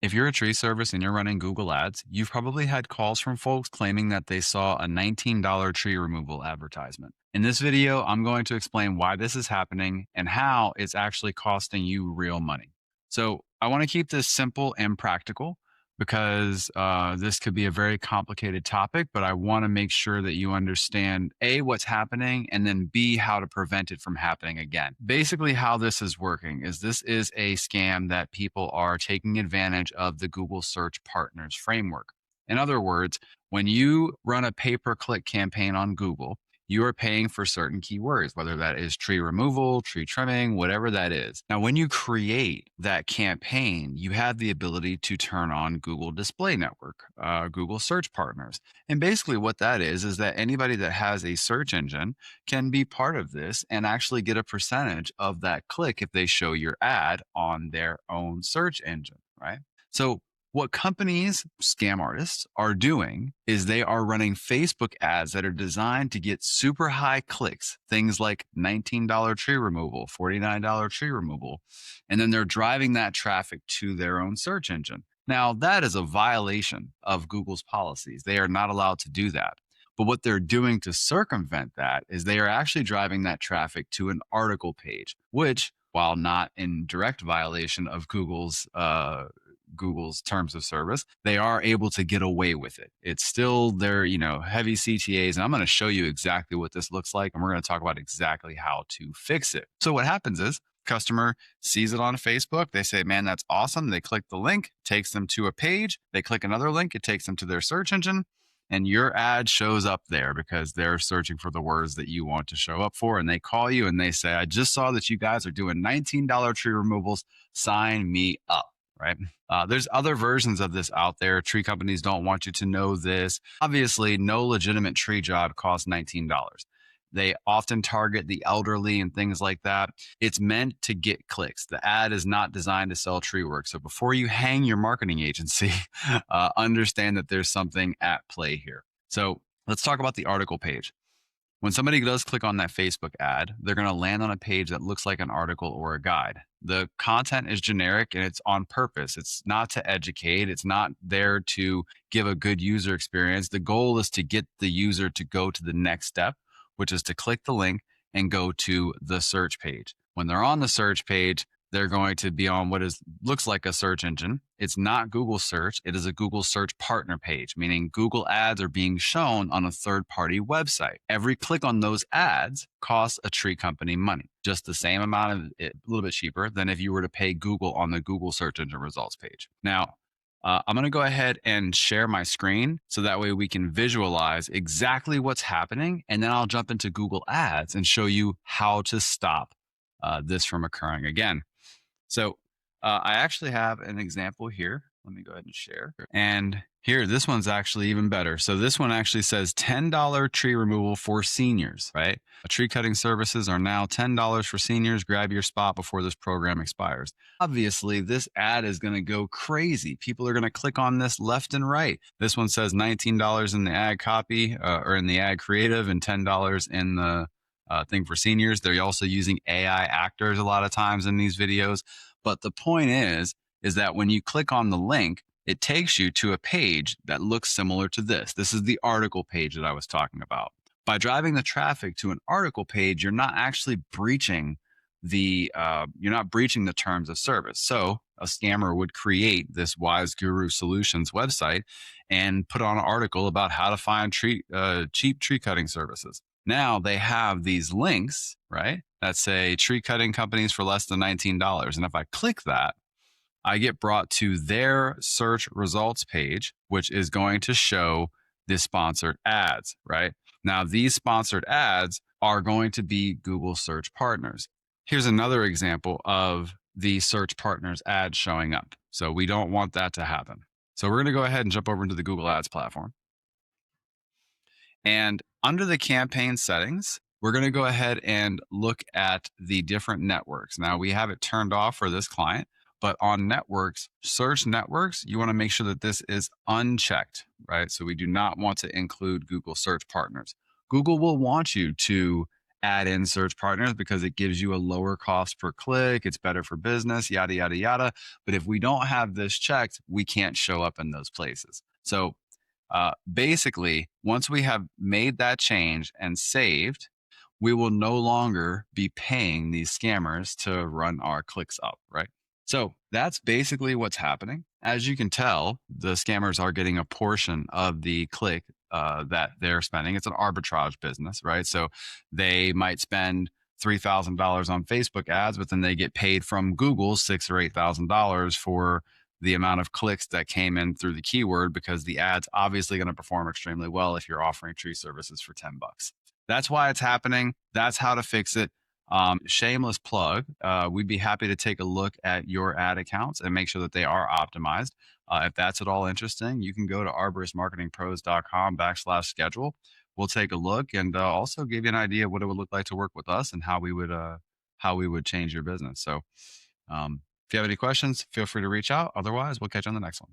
If you're a tree service and you're running Google Ads, you've probably had calls from folks claiming that they saw a $19 tree removal advertisement. In this video, I'm going to explain why this is happening and how it's actually costing you real money. So I want to keep this simple and practical because this could be a very complicated topic, but I want to make sure that you understand A, what's happening, and then B, how to prevent it from happening again. Basically, how this is working is this is a scam that people are taking advantage of the Google Search Partners framework. In other words, when you run a pay-per-click campaign on Google, you are paying for certain keywords, whether that is tree removal, tree trimming, whatever that is. Now, when you create that campaign, you have the ability to turn on Google Display Network, Google Search Partners. And basically what that is that anybody that has a search engine can be part of this and actually get a percentage of that click if they show your ad on their own search engine, right? So what companies, scam artists, are doing is they are running Facebook ads that are designed to get super high clicks, things like $19 tree removal, $49 tree removal, and then they're driving that traffic to their own search engine. Now, that is a violation of Google's policies. They are not allowed to do that. But what they're doing to circumvent that is they are actually driving that traffic to an article page, which, while not in direct violation of Google's terms of service, they are able to get away with it. It's still their, heavy CTAs. And I'm going to show you exactly what this looks like. And we're going to talk about exactly how to fix it. So what happens is customer sees it on Facebook. They say, man, that's awesome. They click the link, takes them to a page. They click another link. It takes them to their search engine. And your ad shows up there because they're searching for the words that you want to show up for. And they call you and they say, I just saw that you guys are doing $19 tree removals. Sign me up. Right? There's other versions of this out there. Tree companies don't want you to know this. Obviously, no legitimate tree job costs $19. They often target the elderly and things like that. It's meant to get clicks. The ad is not designed to sell tree work. So before you hang your marketing agency, understand that there's something at play here. So let's talk about the article page. When somebody does click on that Facebook ad, they're going to land on a page that looks like an article or a guide. The content is generic and it's on purpose. It's not to educate. It's not there to give a good user experience. The goal is to get the user to go to the next step, which is to click the link and go to the search page. When they're on the search page, they're going to be on what looks like a search engine. It's not Google search. It is a Google search partner page, meaning Google ads are being shown on a third-party website. Every click on those ads costs a tree company money, just the same amount of it, a little bit cheaper than if you were to pay Google on the Google search engine results page. Now, I'm going to go ahead and share my screen so that way we can visualize exactly what's happening. And then I'll jump into Google ads and show you how to stop this from occurring again. So I actually have an example here. Let me go ahead and share. And here, this one's actually even better. So this one actually says $10 tree removal for seniors, right? Tree cutting services are now $10 for seniors. Grab your spot before this program expires. Obviously, this ad is going to go crazy. People are going to click on this left and right. This one says $19 in the ad copy or in the ad creative and $10 in the thing for seniors. They're also using AI actors a lot of times in these videos. But the point is that when you click on the link, it takes you to a page that looks similar to this. This is the article page that I was talking about. By driving the traffic to an article page, you're not actually breaching the terms of service. So a scammer would create this Wise Guru Solutions website and put on an article about how to find cheap tree cutting services. Now they have these links, right, that say tree cutting companies for less than $19. And if I click that, I get brought to their search results page, which is going to show the sponsored ads, right? Now, these sponsored ads are going to be Google Search Partners. Here's another example of the Search Partners ad showing up. So we don't want that to happen. So we're going to go ahead and jump over into the Google Ads platform. And under the campaign settings, we're going to go ahead and look at the different networks. Now, we have it turned off for this client, but on networks, search networks, you want to make sure that this is unchecked, right? So we do not want to include Google Search Partners. Google will want you to add in search partners because it gives you a lower cost per click. It's better for business, yada, yada, yada. But if we don't have this checked, we can't show up in those places. So basically, once we have made that change and saved, we will no longer be paying these scammers to run our clicks up, right? So that's basically what's happening. As you can tell, the scammers are getting a portion of the click that they're spending. It's an arbitrage business, right? So they might spend $3,000 on Facebook ads, but then they get paid from Google $6,000 or $8,000 for the amount of clicks that came in through the keyword, because the ad's obviously going to perform extremely well if you're offering tree services for $10. That's why it's happening. That's how to fix it. Shameless plug. We'd be happy to take a look at your ad accounts and make sure that they are optimized. If that's at all interesting, you can go to arboristmarketingpros.com/schedule. We'll take a look and also give you an idea of what it would look like to work with us and how we would change your business. So, if you have any questions, feel free to reach out. Otherwise, we'll catch you on the next one.